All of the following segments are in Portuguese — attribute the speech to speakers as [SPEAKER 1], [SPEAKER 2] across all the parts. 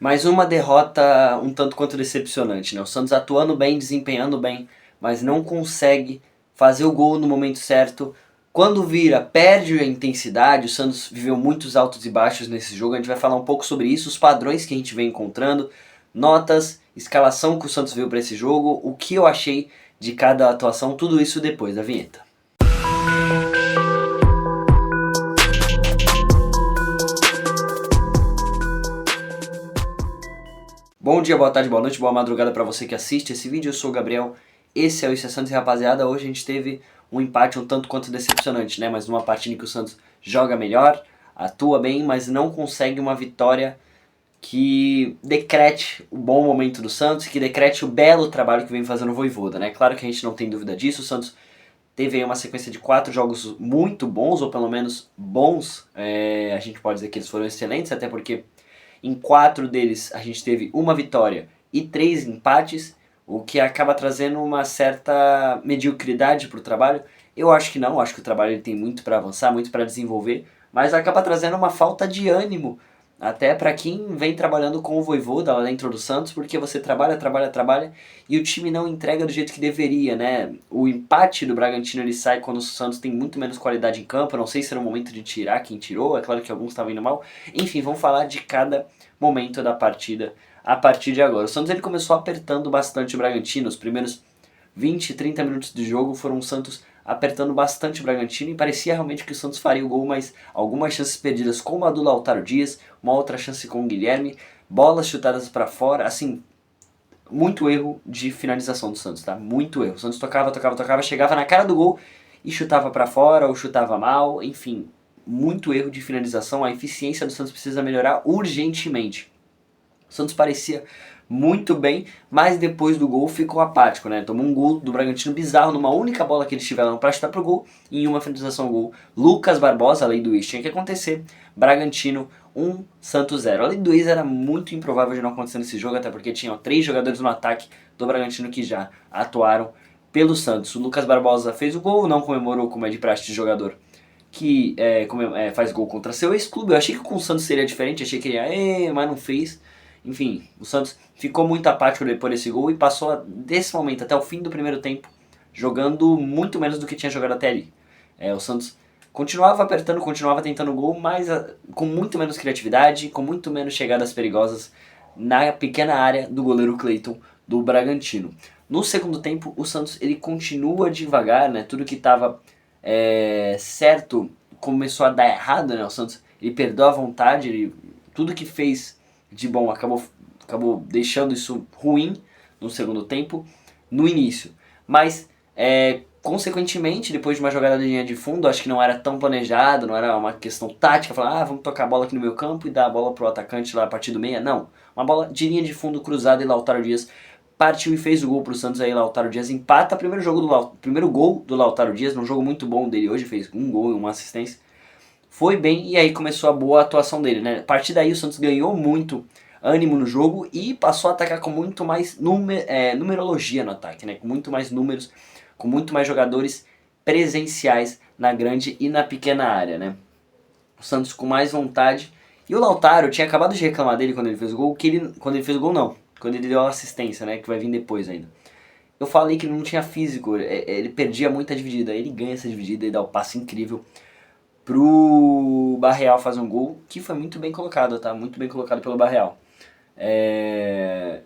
[SPEAKER 1] Mais uma derrota um tanto quanto decepcionante, né? O Santos atuando bem, desempenhando bem, mas não consegue fazer o gol no momento certo. Quando vira, perde a intensidade. O Santos viveu muitos altos e baixos nesse jogo. A gente vai falar um pouco sobre isso, os padrões que a gente vem encontrando, notas, escalação que o Santos viu para esse jogo, o que eu achei de cada atuação, tudo isso depois da vinheta. Bom dia, boa tarde, boa noite, boa madrugada para você que assiste esse vídeo. Eu sou o Gabriel, esse é o Isso é Santos e rapaziada, hoje a gente teve um empate um tanto quanto decepcionante, né? Mas numa partida em que o Santos joga melhor, atua bem, mas não consegue uma vitória que decrete o bom momento do Santos, que decrete o belo trabalho que vem fazendo o Vojvoda, né? Claro que a gente não tem dúvida disso, o Santos teve aí uma sequência de 4 jogos muito bons, ou pelo menos bons, a gente pode dizer que eles foram excelentes, até porque em 4 deles a gente teve uma vitória e 3 empates, o que acaba trazendo uma certa mediocridade para o trabalho. Eu acho que não, acho que o trabalho ele tem muito para avançar, muito para desenvolver, mas acaba trazendo uma falta de ânimo até para quem vem trabalhando com o Vojvoda lá dentro do Santos, porque você trabalha, trabalha, trabalha e o time não entrega do jeito que deveria, né? O empate do Bragantino ele sai quando o Santos tem muito menos qualidade em campo. Não sei se era o momento de tirar quem tirou, é claro que alguns estavam indo mal. Enfim, vamos falar de cada momento da partida a partir de agora. O Santos ele começou apertando bastante o Bragantino. Os primeiros 20, 30 minutos de jogo foram o Santos apertando bastante o Bragantino e parecia realmente que o Santos faria o gol, mas algumas chances perdidas, como a do Lautaro Dias, uma outra chance com o Guilherme, bolas chutadas para fora, assim, muito erro de finalização do Santos, tá? Muito erro. O Santos tocava, tocava, tocava, chegava na cara do gol e chutava para fora ou chutava mal, enfim, muito erro de finalização. A eficiência do Santos precisa melhorar urgentemente. O Santos parecia muito bem, mas depois do gol ficou apático, né? Tomou um gol do Bragantino bizarro numa única bola que eles tiveram para chutar pro gol e em uma finalização gol. Lucas Barbosa, a lei do ex tinha que acontecer. Bragantino 1, Santos 0. A lei do ex era muito improvável de não acontecer nesse jogo, até porque tinham 3 jogadores no ataque do Bragantino que já atuaram pelo Santos. O Lucas Barbosa fez o gol, não comemorou como é de praxe de jogador que faz gol contra seu ex-clube. Eu achei que com o Santos seria diferente, achei que ele ia, mas não fez. Enfim, o Santos ficou muito apático depois desse gol e passou desse momento até o fim do primeiro tempo jogando muito menos do que tinha jogado até ali. O Santos continuava apertando, continuava tentando gol, mas com muito menos criatividade, com muito menos chegadas perigosas na pequena área do goleiro Cleiton do Bragantino. No segundo tempo, o Santos ele continua devagar, né? Tudo que estava certo começou a dar errado, né? O Santos ele perdeu a vontade, tudo que fez de bom acabou deixando isso ruim no segundo tempo, no início. Mas, consequentemente, depois de uma jogada de linha de fundo, acho que não era tão planejado, não era uma questão tática, falar, vamos tocar a bola aqui no meio campo e dar a bola pro atacante lá a partir do meia. Não, uma bola de linha de fundo cruzada e Lautaro Dias partiu e fez o gol pro Santos. Aí Lautaro Dias empata, primeiro gol do Lautaro Dias, num jogo muito bom dele hoje, fez um gol e uma assistência. Foi bem e aí começou a boa atuação dele, né? A partir daí o Santos ganhou muito ânimo no jogo e passou a atacar com muito mais numerologia no ataque, né? Com muito mais números, com muito mais jogadores presenciais na grande e na pequena área, né? O Santos com mais vontade. E o Lautaro, eu tinha acabado de reclamar dele quando ele fez o gol, quando ele fez o gol não, quando ele deu a assistência, né? Que vai vir depois ainda. Eu falei que ele não tinha físico, ele perdia muita dividida, ele ganha essa dividida e dá o passe incrível pro Barreal fazer um gol, que foi muito bem colocado, tá? Muito bem colocado pelo Barreal.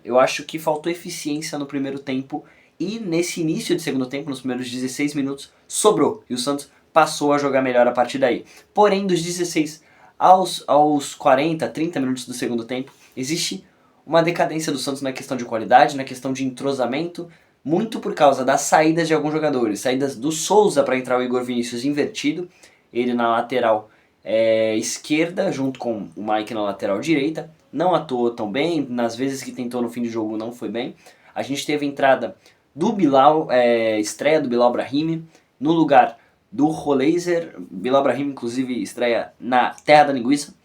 [SPEAKER 1] Eu acho que faltou eficiência no primeiro tempo e nesse início de segundo tempo, nos primeiros 16 minutos, sobrou. E o Santos passou a jogar melhor a partir daí. Porém, dos 16 aos 40, 30 minutos do segundo tempo, existe uma decadência do Santos na questão de qualidade, na questão de entrosamento, muito por causa das saídas de alguns jogadores. Saídas do Souza para entrar o Igor Vinícius invertido, ele na lateral esquerda, junto com o Mike na lateral direita. Não atuou tão bem, nas vezes que tentou no fim de jogo não foi bem. A gente teve a entrada do Bilal, estreia do Bilal Brahimi, no lugar do Roleiser. Bilal Brahimi, inclusive, estreia na Terra da Linguiça.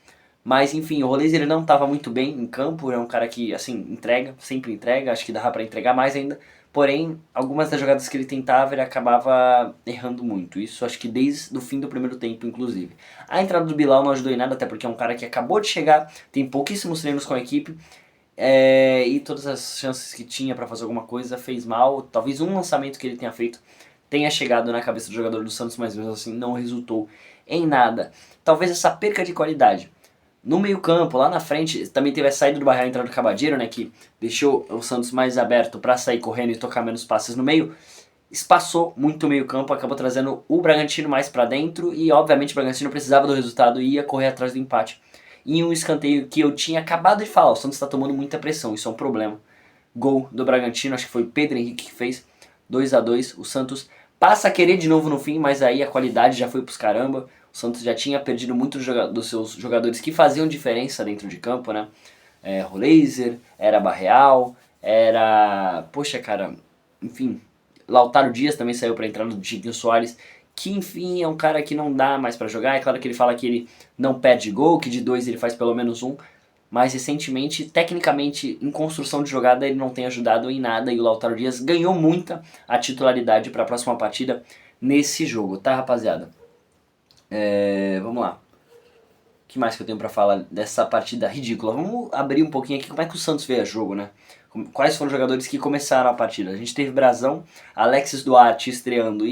[SPEAKER 1] Mas enfim, o Roleiser não estava muito bem em campo, é um cara que assim entrega, sempre entrega, acho que dava para entregar mais ainda. Porém, algumas das jogadas que ele tentava, ele acabava errando muito. Isso acho que desde o fim do primeiro tempo, inclusive. A entrada do Bilal não ajudou em nada, até porque é um cara que acabou de chegar, tem pouquíssimos treinos com a equipe, e todas as chances que tinha pra fazer alguma coisa fez mal. Talvez um lançamento que ele tenha feito tenha chegado na cabeça do jogador do Santos, mas mesmo assim não resultou em nada. Talvez essa perca de qualidade no meio campo, lá na frente, também teve a saída do Barreal, entrada do Cabadeiro, né, que deixou o Santos mais aberto para sair correndo e tocar menos passes no meio. Espaçou muito o meio campo, acabou trazendo o Bragantino mais para dentro e obviamente o Bragantino precisava do resultado e ia correr atrás do empate. E um escanteio que eu tinha acabado de falar, o Santos está tomando muita pressão, isso é um problema. Gol do Bragantino, acho que foi o Pedro Henrique que fez, 2-2, o Santos passa a querer de novo no fim, mas aí a qualidade já foi pros caramba. O Santos já tinha perdido muitos dos seus jogadores que faziam diferença dentro de campo, né? Roleiser, era Barreal, era... Poxa, cara, enfim... Lautaro Dias também saiu pra entrar no Chiquinho Soares, que enfim é um cara que não dá mais pra jogar. É claro que ele fala que ele não perde gol, que de 2 ele faz pelo menos um, mas recentemente, tecnicamente, em construção de jogada, ele não tem ajudado em nada e o Lautaro Dias ganhou muita a titularidade para a próxima partida nesse jogo, tá, rapaziada? Vamos lá. O que mais que eu tenho pra falar dessa partida ridícula? Vamos abrir um pouquinho aqui como é que o Santos vê o jogo, né? Quais foram os jogadores que começaram a partida? A gente teve Brazão, Alexis Duarte estreando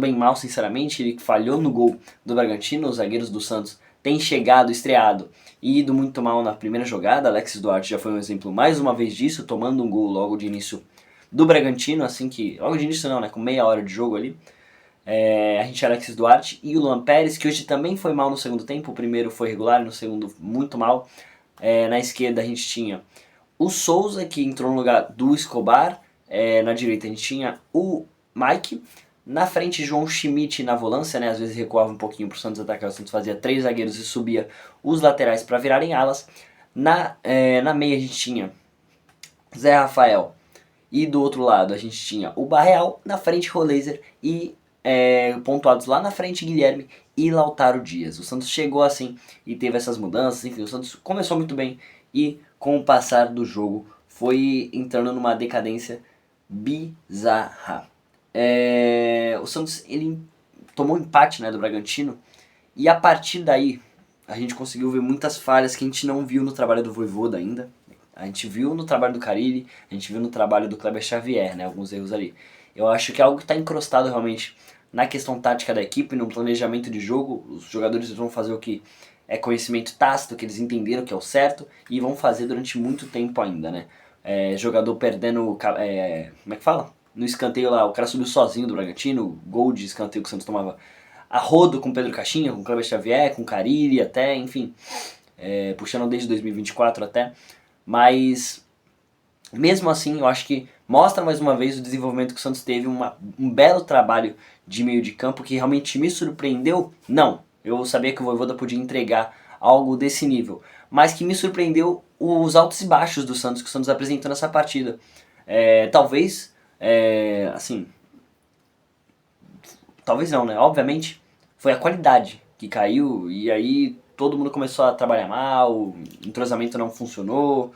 [SPEAKER 1] bem mal, sinceramente. Ele falhou no gol do Bragantino. Os zagueiros do Santos têm chegado, estreado e ido muito mal na primeira jogada. Alexis Duarte já foi um exemplo mais uma vez disso, tomando um gol logo de início do Bragantino, assim que... Logo de início não, né? Com meia hora de jogo ali. A gente tinha Alexis Duarte e o Luan Pérez, que hoje também foi mal no segundo tempo. O primeiro foi regular, no segundo muito mal. Na esquerda a gente tinha o Souza, que entrou no lugar do Escobar. Na direita a gente tinha o Mike. Na frente, João Schmidt na volância, né? Às vezes recuava um pouquinho pro Santos atacar. O Santos fazia 3 zagueiros e subia os laterais para virarem alas. Na meia a gente tinha Zé Rafael. E do outro lado a gente tinha o Barreal. Na frente, Roleiser. E pontuados lá na frente, Guilherme e Lautaro Dias. O Santos chegou assim e teve essas mudanças. Enfim, o Santos começou muito bem e com o passar do jogo foi entrando numa decadência bizarra. O Santos ele tomou um empate, né, do Bragantino e a partir daí a gente conseguiu ver muitas falhas que a gente não viu no trabalho do Vojvoda ainda. A gente viu no trabalho do Carille, a gente viu no trabalho do Kleber Xavier, né, alguns erros ali. Eu acho que é algo que está encrostado realmente na questão tática da equipe, no planejamento de jogo. Os jogadores vão fazer o que é conhecimento tácito, que eles entenderam que é o certo, e vão fazer durante muito tempo ainda, né? Jogador perdendo... como é que fala? No escanteio lá, o cara subiu sozinho do Bragantino, gol de escanteio que o Santos tomava a rodo com Pedro Caixinha, com Kleber Xavier, com Carille até, enfim, puxando desde 2024 até, mas mesmo assim eu acho que mostra mais uma vez o desenvolvimento que o Santos teve, um belo trabalho de meio de campo que realmente me surpreendeu. Não, eu sabia que o Vojvoda podia entregar algo desse nível, mas que me surpreendeu os altos e baixos do Santos que o Santos apresentou nessa partida. Talvez não, né? Obviamente foi a qualidade que caiu e aí todo mundo começou a trabalhar mal, o entrosamento não funcionou.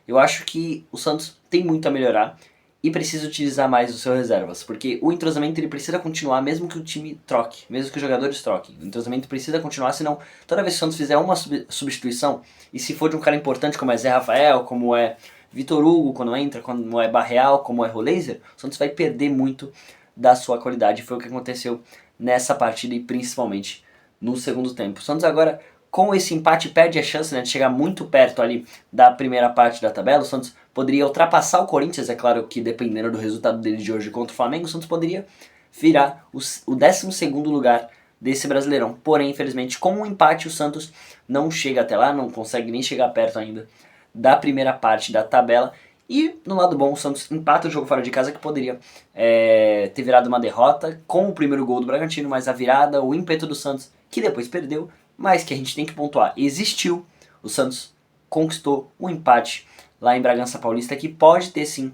[SPEAKER 1] Eu acho que o Santos tem muito a melhorar e precisa utilizar mais os seus reservas, porque o entrosamento ele precisa continuar mesmo que o time troque, mesmo que os jogadores troquem. O entrosamento precisa continuar, senão toda vez que o Santos fizer uma substituição, e se for de um cara importante como é Zé Rafael, como é Vitor Hugo quando entra, como é Barreal, como é Roleiser, o Santos vai perder muito da sua qualidade. Foi o que aconteceu nessa partida e principalmente no segundo tempo. O Santos agora, com esse empate, perde a chance, né, de chegar muito perto ali da primeira parte da tabela. O Santos poderia ultrapassar o Corinthians, é claro que dependendo do resultado dele de hoje contra o Flamengo, o Santos poderia virar o 12º lugar desse Brasileirão. Porém, infelizmente, com um empate o Santos não chega até lá, não consegue nem chegar perto ainda da primeira parte da tabela. E no lado bom, o Santos empata o jogo fora de casa que poderia ter virado uma derrota com o primeiro gol do Bragantino, mas a virada, o ímpeto do Santos, que depois perdeu, mas que a gente tem que pontuar, existiu. O Santos conquistou um empate lá em Bragança Paulista, que pode ter sim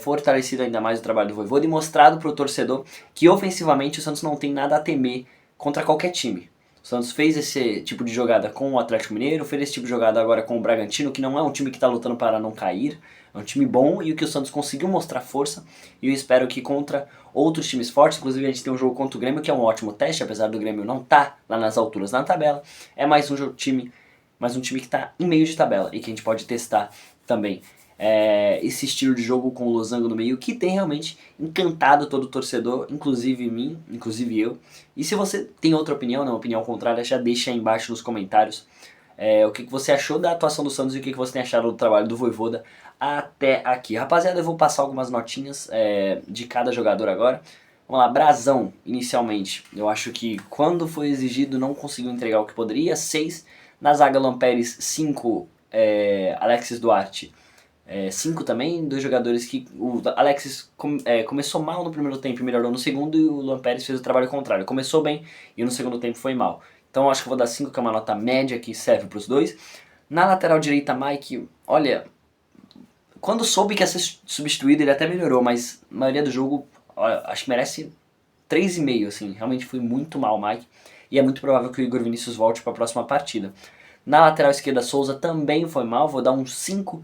[SPEAKER 1] fortalecido ainda mais o trabalho do Vojvoda e mostrado para o torcedor que ofensivamente o Santos não tem nada a temer contra qualquer time. O Santos fez esse tipo de jogada com o Atlético Mineiro, fez esse tipo de jogada agora com o Bragantino, que não é um time que está lutando para não cair, é um time bom e o que o Santos conseguiu mostrar força. E eu espero que contra outros times fortes, inclusive a gente tem um jogo contra o Grêmio, que é um ótimo teste, apesar do Grêmio não estar lá nas alturas na tabela, é mais um time que está em meio de tabela e que a gente pode testar também esse estilo de jogo com o losango no meio, que tem realmente encantado todo torcedor, inclusive mim, inclusive eu. E se você tem outra opinião, uma opinião contrária, já deixa aí embaixo nos comentários o que você achou da atuação do Santos e o que você tem achado do trabalho do Vojvoda até aqui. Rapaziada, eu vou passar algumas notinhas de cada jogador agora. Vamos lá, Brazão, inicialmente. Eu acho que quando foi exigido não conseguiu entregar o que poderia. 6. Na zaga, Lampérez, 5. Alexis Duarte, 5 também. Dois jogadores que o Alexis começou mal no primeiro tempo e melhorou no segundo. E o Lampérez fez o trabalho contrário. Começou bem e no segundo tempo foi mal. Então eu acho que eu vou dar 5, que é uma nota média que serve para os dois. Na lateral direita, Mike, olha, quando soube que ia ser substituído ele até melhorou, mas a maioria do jogo, olha, acho que merece 3,5, assim. Realmente foi muito mal o Mike. E é muito provável que o Igor Vinícius volte para a próxima partida. Na lateral esquerda, Souza também foi mal, vou dar um 5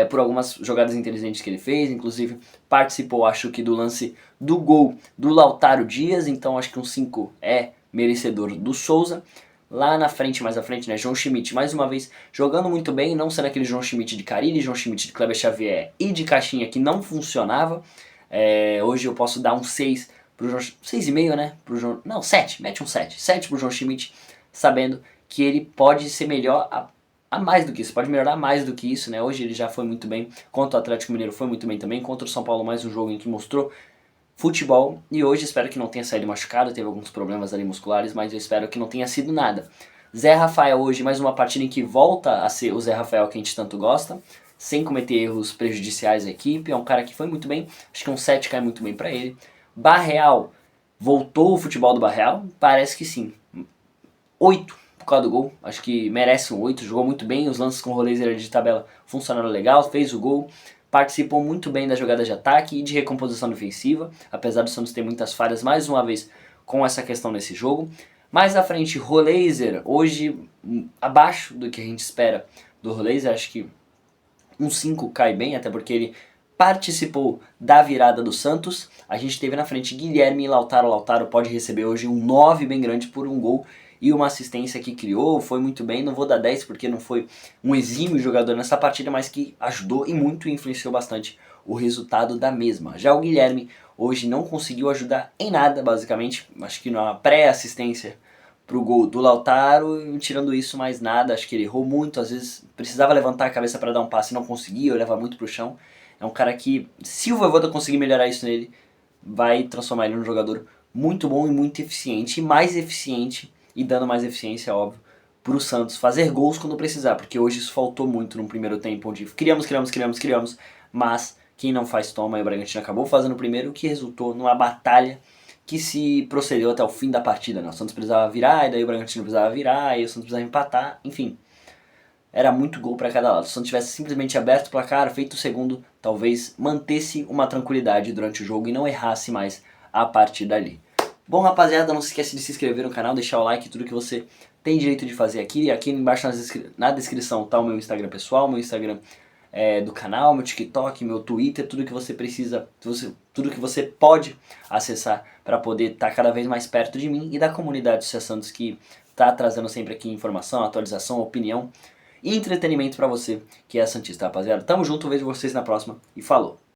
[SPEAKER 1] por algumas jogadas inteligentes que ele fez, inclusive participou, acho que, do lance do gol do Lautaro Dias, então acho que um 5 é merecedor do Souza. Lá na frente, mais à frente, né, João Schmidt, mais uma vez, jogando muito bem, não sendo aquele João Schmidt de Carille, João Schmidt de Kleber Xavier e de Caixinha, que não funcionava. Hoje eu posso dar um 6 pro João... 6,5, né? Pro João... Não, 7, mete um 7. 7 pro João Schmidt, sabendo que ele pode ser melhor a mais do que isso, pode melhorar mais do que isso, né? Hoje ele já foi muito bem, contra o Atlético Mineiro foi muito bem também, contra o São Paulo mais um jogo em que mostrou futebol, e hoje espero que não tenha saído machucado, teve alguns problemas ali musculares, mas eu espero que não tenha sido nada. Zé Rafael hoje, mais uma partida em que volta a ser o Zé Rafael que a gente tanto gosta, sem cometer erros prejudiciais à equipe, é um cara que foi muito bem, acho que um 7 cai muito bem pra ele. Barreal, voltou o futebol do Barreal? Parece que sim. 8 por causa do gol, acho que merece um 8, jogou muito bem, os lances com o Roleiser de tabela funcionaram legal, fez o gol, participou muito bem das jogadas de ataque e de recomposição defensiva, apesar do Santos ter muitas falhas mais uma vez com essa questão nesse jogo. Mais à frente, Roleiser, hoje abaixo do que a gente espera do Roleiser, acho que um 5 cai bem, até porque ele participou da virada do Santos. A gente teve na frente Guilherme e Lautaro. Lautaro pode receber hoje um 9 bem grande por um gol e uma assistência que criou, foi muito bem. Não vou dar 10 porque não foi um exímio jogador nessa partida, mas que ajudou e muito influenciou bastante o resultado da mesma. Já o Guilherme hoje não conseguiu ajudar em nada, basicamente. Acho que na pré-assistência pro gol do Lautaro, tirando isso mais nada, acho que ele errou muito, às vezes precisava levantar a cabeça para dar um passe e não conseguia, olhava muito pro chão. É um cara que, se o Vojvoda conseguir melhorar isso nele, vai transformar ele num jogador muito bom e muito eficiente, e mais eficiente, e dando mais eficiência, óbvio, pro Santos fazer gols quando precisar, porque hoje isso faltou muito no primeiro tempo, onde criamos, mas quem não faz toma, e o Bragantino acabou fazendo o primeiro, o que resultou numa batalha que se procedeu até o fim da partida, né? O Santos precisava virar, e daí o Bragantino precisava virar, e o Santos precisava empatar, enfim. Era muito gol para cada lado. Se o Santos tivesse simplesmente aberto o placar, feito o segundo, talvez mantesse uma tranquilidade durante o jogo e não errasse mais a partir dali. Bom, rapaziada, não se esquece de se inscrever no canal, deixar o like, tudo que você tem direito de fazer aqui. E aqui embaixo na descrição tá o meu Instagram pessoal, meu Instagram do canal, meu TikTok, meu Twitter, tudo que você precisa, tudo que você pode acessar para poder estar cada vez mais perto de mim e da comunidade do Santos, que tá trazendo sempre aqui informação, atualização, opinião e entretenimento para você que é santista, rapaziada. Tamo junto, vejo vocês na próxima e falou!